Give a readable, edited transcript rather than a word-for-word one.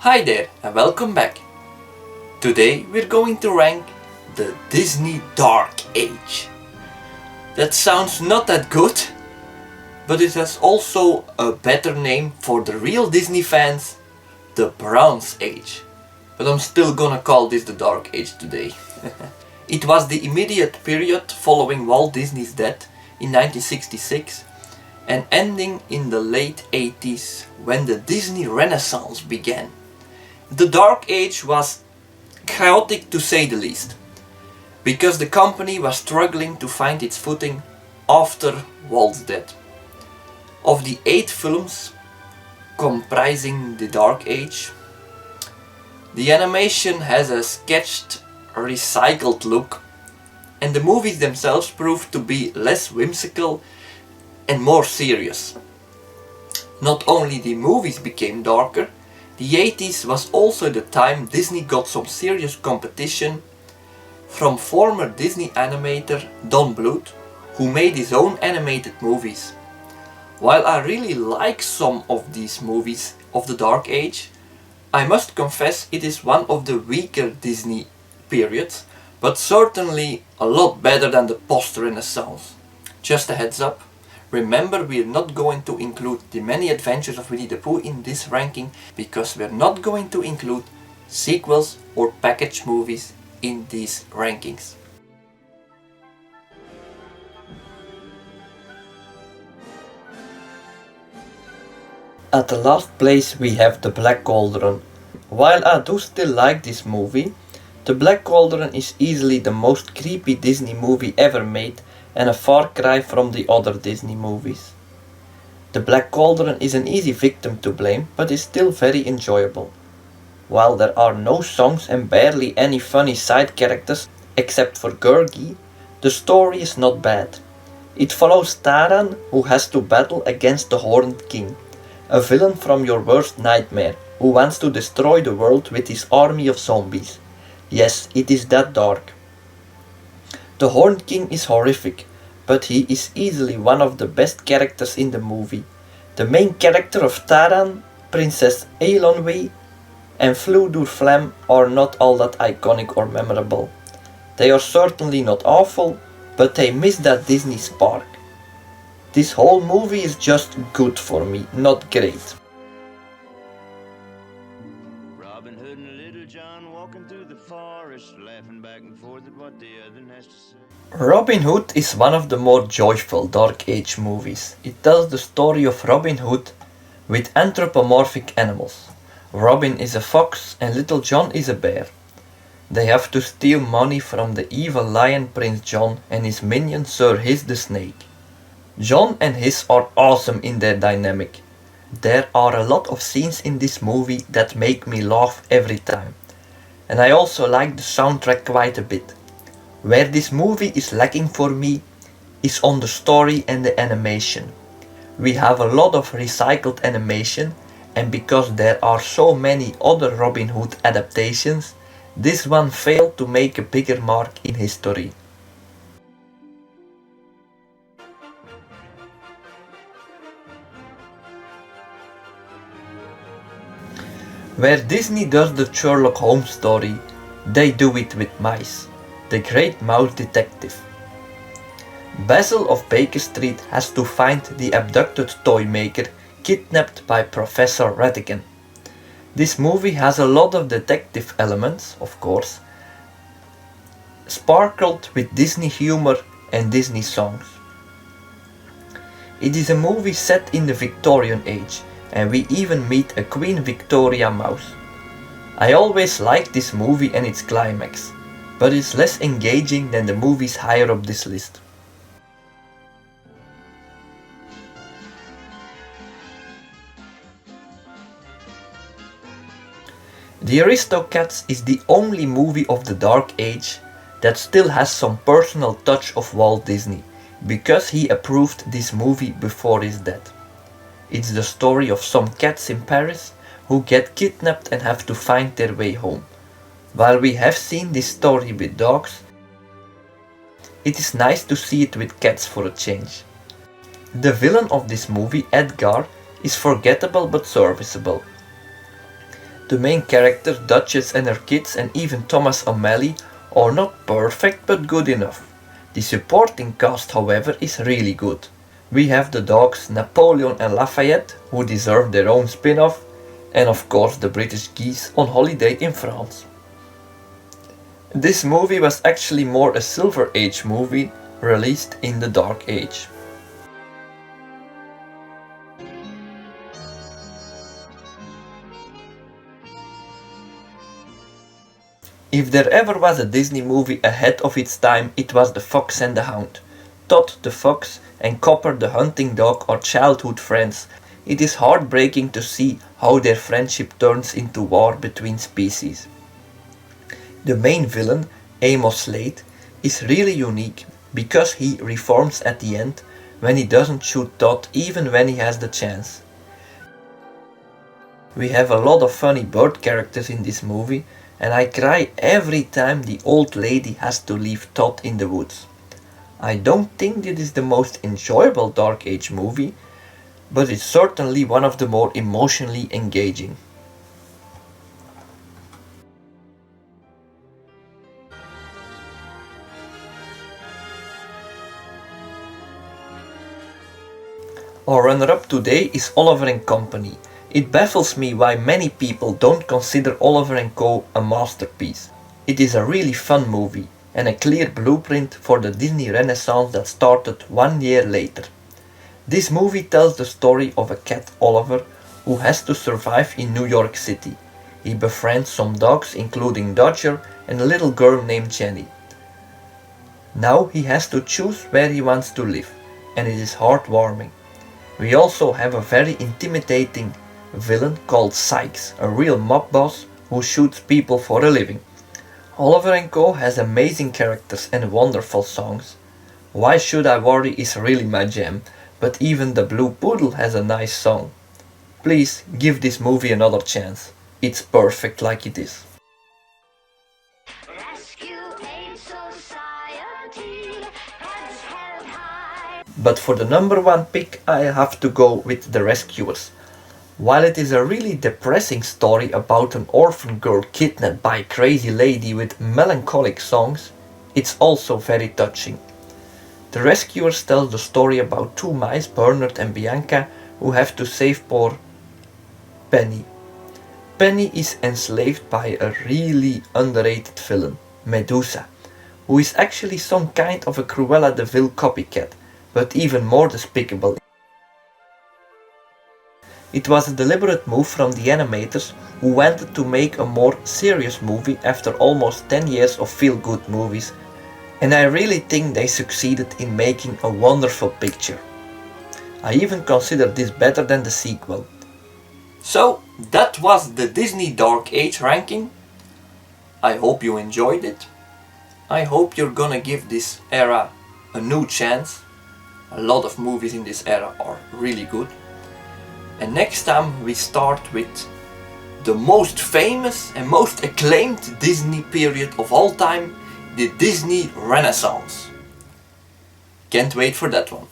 Hi there and welcome back. Today we're going to rank the Disney Dark Age. That sounds not that good, but it has also a better name for the real Disney fans, the Bronze Age. But I'm still gonna call this the Dark Age today. It was the immediate period following Walt Disney's death in 1966 and ending in the late 80s when the Disney Renaissance began. The Dark Age was chaotic to say the least, because the company was struggling to find its footing after Walt's death. Of the 8 films comprising the Dark Age, the animation has a sketched, recycled look, and the movies themselves proved to be less whimsical and more serious. Not only the movies became darker, the 80s was also the time Disney got some serious competition from former Disney animator Don Bluth, who made his own animated movies. While I really like some of these movies of the Dark Age, I must confess it is one of the weaker Disney periods, but certainly a lot better than the Post-Renessaince. Just a heads up. Remember, we're not going to include the many adventures of Winnie the Pooh in this ranking because we're not going to include sequels or package movies in these rankings. At the last place we have The Black Cauldron. While I do still like this movie, The Black Cauldron is easily the most creepy Disney movie ever made and a far cry from the other Disney movies. The Black Cauldron is an easy victim to blame, but is still very enjoyable. While there are no songs and barely any funny side characters except for Gurgi, the story is not bad. It follows Taran, who has to battle against the Horned King, a villain from your worst nightmare, who wants to destroy the world with his army of zombies. Yes, it is that dark. The Horned King is horrific, but he is easily one of the best characters in the movie. The main character of Taran, Princess Eilonwy, and Fleur du Flamme are not all that iconic or memorable. They are certainly not awful, but they miss that Disney spark. This whole movie is just good for me, not great. Robin Hood and Little John walking through the forest, laughing back and forth at what the other has to say. Robin Hood is one of the more joyful Dark Age movies. It tells the story of Robin Hood with anthropomorphic animals. Robin is a fox and Little John is a bear. They have to steal money from the evil lion Prince John and his minion Sir Hiss the Snake. John and Hiss are awesome in their dynamic. There are a lot of scenes in this movie that make me laugh every time. And I also like the soundtrack quite a bit. Where this movie is lacking for me is on the story and the animation. We have a lot of recycled animation, and because there are so many other Robin Hood adaptations, this one failed to make a bigger mark in history. Where Disney does the Sherlock Holmes story, they do it with mice, the great mouse detective. Basil of Baker Street has to find the abducted toy maker kidnapped by Professor Ratigan. This movie has a lot of detective elements, of course, sparkled with Disney humor and Disney songs. It is a movie set in the Victorian age, and we even meet a Queen Victoria mouse. I always liked this movie and its climax, but it's less engaging than the movies higher up this list. The Aristocats is the only movie of the Dark Age that still has some personal touch of Walt Disney, because he approved this movie before his death. It's the story of some cats in Paris who get kidnapped and have to find their way home. While we have seen this story with dogs, it is nice to see it with cats for a change. The villain of this movie, Edgar, is forgettable but serviceable. The main characters, Duchess and her kids and even Thomas O'Malley, are not perfect but good enough. The supporting cast, however, is really good. We have the dogs Napoleon and Lafayette, who deserve their own spin-off, and of course the British geese on holiday in France. This movie was actually more a Silver Age movie released in the Dark Age. If there ever was a Disney movie ahead of its time, it was The Fox and the Hound. Tot the fox and Copper the hunting dog are childhood friends. It is heartbreaking to see how their friendship turns into war between species. The main villain, Amos Slade, is really unique because he reforms at the end when he doesn't shoot Tot even when he has the chance. We have a lot of funny bird characters in this movie, and I cry every time the old lady has to leave Tot in the woods. I don't think it is the most enjoyable Dark Age movie, but it's certainly one of the more emotionally engaging. Our runner-up today is Oliver and Company. It baffles me why many people don't consider Oliver & Co. a masterpiece. It is a really fun movie and a clear blueprint for the Disney Renaissance that started 1 year later. This movie tells the story of a cat, Oliver, who has to survive in New York City. He befriends some dogs, including Dodger and a little girl named Jenny. Now he has to choose where he wants to live, and it is heartwarming. We also have a very intimidating villain called Sykes, a real mob boss who shoots people for a living. Oliver & Co. has amazing characters and wonderful songs. Why Should I Worry is really my jam, but even the Blue Poodle has a nice song. Please give this movie another chance. It's perfect like it is. But for the number one pick, I have to go with The Rescuers. While it is a really depressing story about an orphan girl kidnapped by a crazy lady with melancholic songs, it's also very touching. The Rescuers tells the story about two mice, Bernard and Bianca, who have to save poor Penny. Penny is enslaved by a really underrated villain, Medusa, who is actually some kind of a Cruella de Vil copycat, but even more despicable. It was a deliberate move from the animators, who wanted to make a more serious movie after almost 10 years of feel-good movies, and I really think they succeeded in making a wonderful picture. I even consider this better than the sequel. So that was the Disney Dark Age ranking. I hope you enjoyed it. I hope you're gonna give this era a new chance. A lot of movies in this era are really good. And next time we start with the most famous and most acclaimed Disney period of all time, the Disney Renaissance. Can't wait for that one.